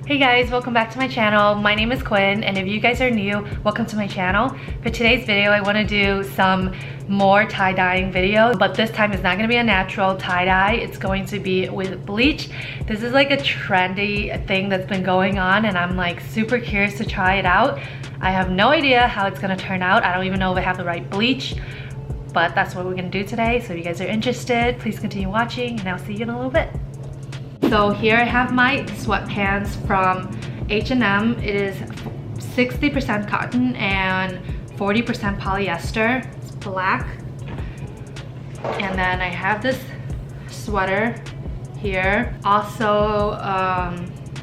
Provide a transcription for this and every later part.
Hey guys, welcome back to my channel. My name is Quinn, and if you guys are new, welcome to my channel. For today's video, I want to do some more tie-dyeing video, but this time it's not going to be a natural tie-dye. It's going to be with bleach. This is like a trendy thing that's been going on, and I'm like super curious to try it out. I have no idea how it's going to turn out. I don't even know if I have the right bleach, but that's what we're going to do today. So if you guys are interested, please continue watching, and I'll see you in a little bit. So here I have my sweatpants from H&M. It is 60% cotton and 40% polyester. It's black. And then I have this sweater here, also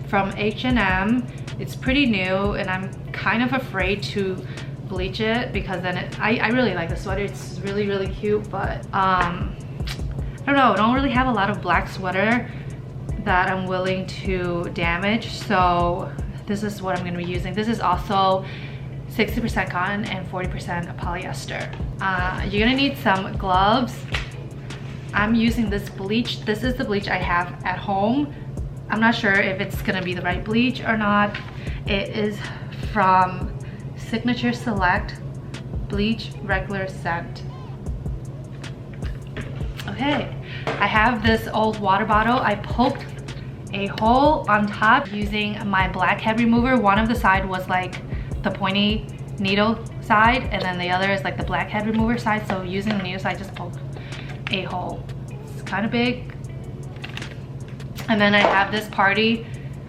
from H&M. It's pretty new, and I'm kind of afraid to bleach it because then I really like the sweater. It's really cute, but I don't know, I don't really have a lot of black sweater that I'm willing to damage, so this is what I'm going to be using. This is also 60% cotton and 40% polyester. You're gonna need some gloves. I'm using this bleach. This is the bleach I have at home. I'm not sure if it's gonna be the right bleach or not. It is from Signature Select Bleach Regular Scent. Okay, I have this old water bottle. I poked a hole on top using my blackhead remover. One of the side was like the pointy needle side, and then the other is like the blackhead remover side. So using the needle side, just poked a hole. It's kind of big. And then I have this party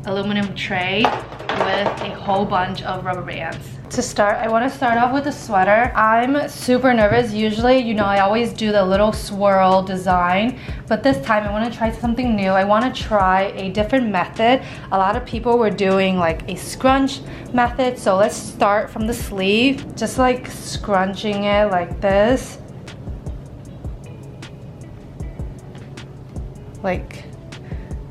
aluminum tray with a whole bunch of rubber bands. To start, I want to start off with a sweater. I'm super nervous. Usually, you know, I always do the little swirl design, but this time I want to try something new. I want to try a different method. A lot of people were doing like a scrunch method, so let's start from the sleeve, just like scrunching it like this. Like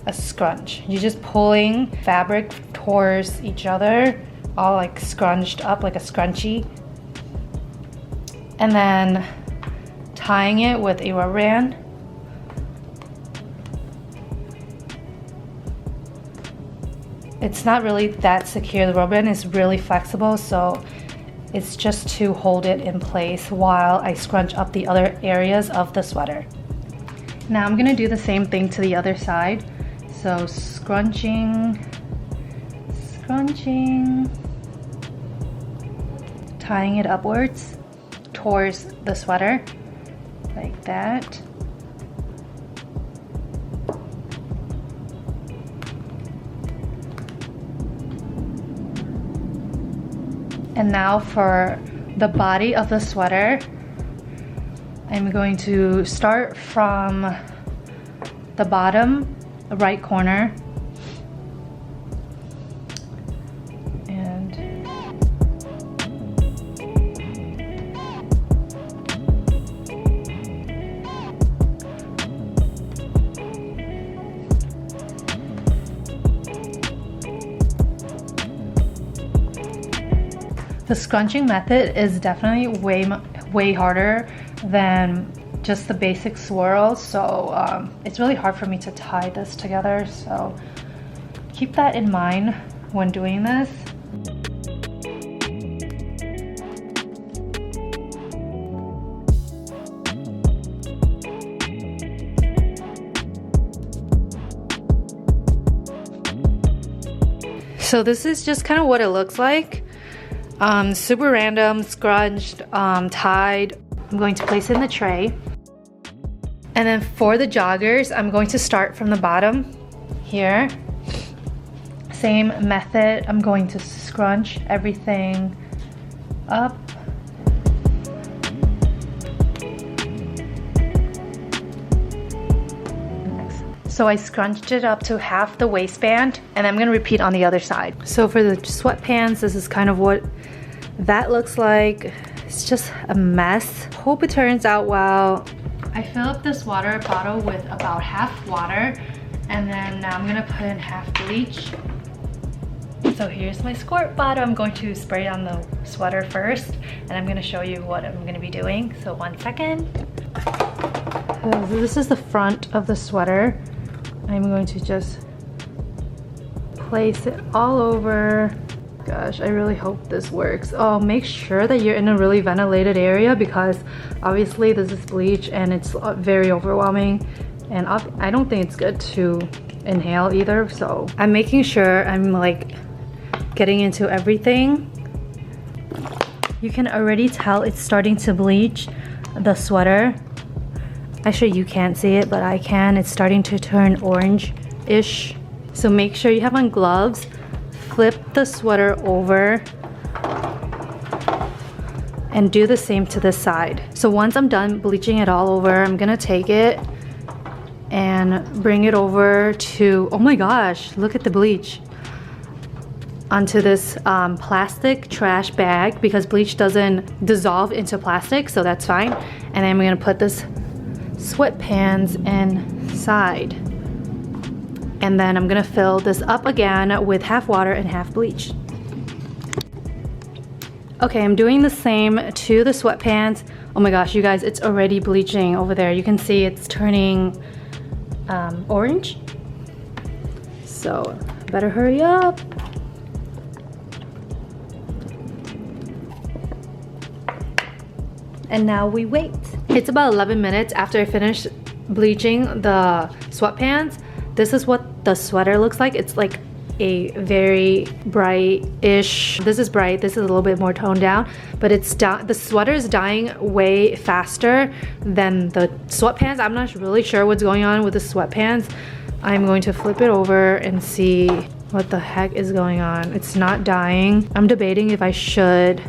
a scrunch. You're just pulling fabric towards each other, all like scrunched up like a scrunchie, and then tying it with a rubber band. It's not really that secure. The rubber band is really flexible, so it's just to hold it in place while I scrunch up the other areas of the sweater. Now I'm gonna do the same thing to the other side. So scrunching, tying it upwards towards the sweater, like that. And now for the body of the sweater, I'm going to start from the bottom right corner and the scrunching method is definitely way harder than just the basic swirl, so it's really hard for me to tie this together, so keep that in mind when doing this. So this is just kind of what it looks like. Super random, scrunched, tied. I'm going to place it in the tray. And then for the joggers, I'm going to start from the bottom here. Same method. I'm going to scrunch everything up. So I scrunched it up to half the waistband, and I'm gonna repeat on the other side. So for the sweatpants, this is kind of what that looks like. It's just a mess. Hope it turns out well. I fill up this water bottle with about half water, and then now I'm gonna put in half bleach. So here's my squirt bottle. I'm going to spray on the sweater first, and I'm gonna show you what I'm gonna be doing. So 1 second. So this is the front of the sweater. I'm going to just place it all over. Gosh, I really hope this works. Oh, make sure that you're in a really ventilated area because obviously this is bleach and it's very overwhelming, and I don't think it's good to inhale either. So I'm making sure I'm like getting into everything. You can already tell it's starting to bleach, the sweater. Actually, you can't see it, but I can. It's starting to turn orange-ish. So make sure you have on gloves. Flip the sweater over and do the same to this side. So once I'm done bleaching it all over, I'm gonna take it and bring it over to, oh my gosh, look at the bleach, onto this plastic trash bag because bleach doesn't dissolve into plastic, so that's fine. And then we're gonna put this sweatpants inside. And then I'm gonna fill this up again with half water and half bleach. Okay, I'm doing the same to the sweatpants. Oh my gosh, you guys, it's already bleaching over there. You can see it's turning orange. So better hurry up. And now we wait. It's about 11 minutes after I finished bleaching the sweatpants. This is what the sweater looks like. It's like a very bright-ish. This is bright, this is a little bit more toned down, but it's the sweater is dyeing way faster than the sweatpants. I'm not really sure what's going on with the sweatpants. I'm going to flip it over and see what the heck is going on. It's not dyeing. I'm debating if I should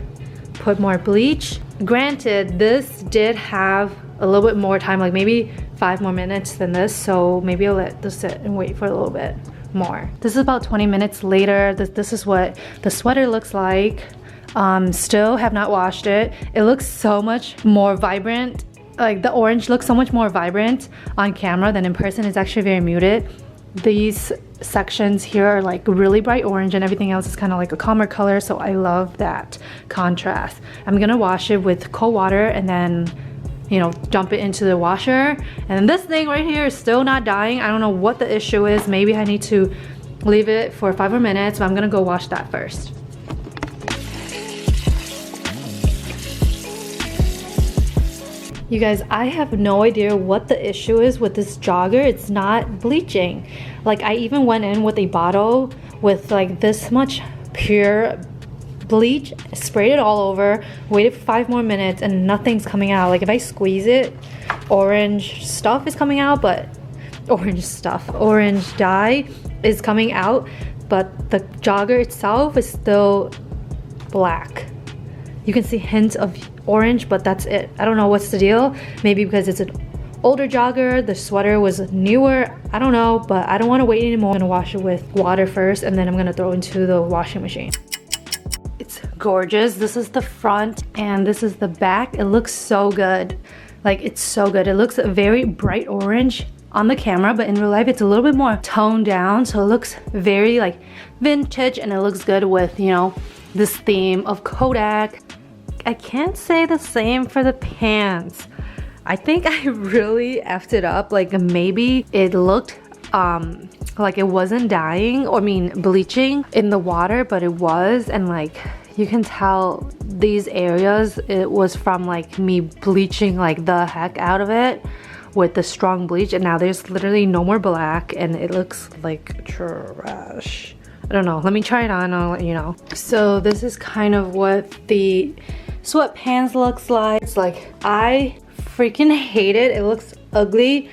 put more bleach. Granted, this did have a little bit more time, like maybe 5 more minutes than this, so maybe I'll let this sit and wait for a little bit more. This is about 20 minutes later. This is what the sweater looks like. Still have not washed it. It looks so much more vibrant. Like the orange looks so much more vibrant on camera than in person. It's actually very muted. These sections here are like really bright orange and everything else is kind of like a calmer color, so I love that contrast. I'm gonna wash it with cold water and then, you know, dump it into the washer. And this thing right here is still not dyeing. I don't know what the issue is. Maybe I need to leave it for 5 more minutes, but I'm gonna go wash that first. You guys, I have no idea what the issue is with this jogger. It's not bleaching. Like I even went in with a bottle with like this much pure bleach, sprayed it all over, waited for 5 more minutes and nothing's coming out. Like if I squeeze it, orange stuff is coming out, but orange dye is coming out, but the jogger itself is still black. You can see hints of orange, but that's it. I don't know what's the deal. Maybe because it's an older jogger, the sweater was newer, I don't know, but I don't want to wait anymore. I'm gonna wash it with water first and then I'm gonna throw it into the washing machine. It's gorgeous. This is the front and this is the back. It looks so good. Like it's so good. It looks very bright orange on the camera, but in real life it's a little bit more toned down, so it looks very like vintage and it looks good with, you know, this theme of Kodak. I can't say the same for the pants. I think I really effed it up. Like maybe it looked like it wasn't dyeing, or I mean bleaching in the water, but it was, and like you can tell these areas it was from like me bleaching like the heck out of it with the strong bleach, and now there's literally no more black and it looks like trash. I don't know, let me try it on and I'll let you know. So this is kind of what the sweatpants looks like. It's like, I freaking hate it. It looks ugly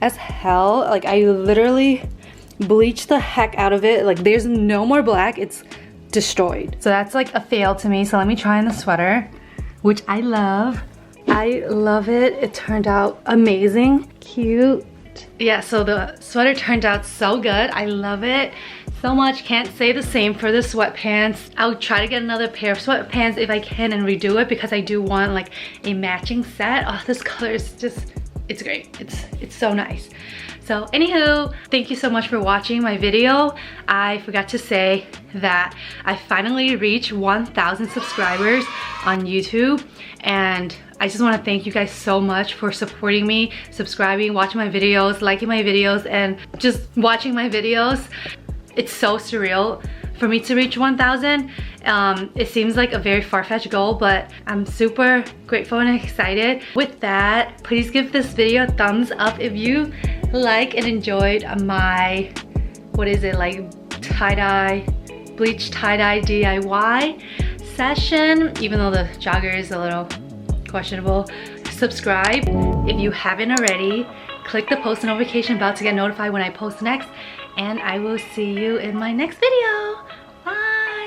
as hell. Like I literally bleached the heck out of it. Like there's no more black, it's destroyed. So that's like a fail to me. So let me try on the sweater, which I love. I love it. It turned out amazing. Cute. Yeah, so the sweater turned out so good. I love it so much. Can't say the same for the sweatpants. I'll try to get another pair of sweatpants if I can and redo it because I do want like a matching set. Oh, this color is just, it's great. It's so nice. So anywho, thank you so much for watching my video. I forgot to say that I finally reached 1,000 subscribers on YouTube, and I just want to thank you guys so much for supporting me, subscribing, watching my videos, liking my videos, and just watching my videos. It's so surreal for me to reach 1,000. It seems like a very far-fetched goal, but I'm super grateful and excited. With that, please give this video a thumbs up if you like and enjoyed my, what is it, like tie-dye, bleach tie-dye DIY session, even though the jogger is a little questionable. Subscribe if you haven't already. Click the post notification bell to get notified when I post next, and I will see you in my next video.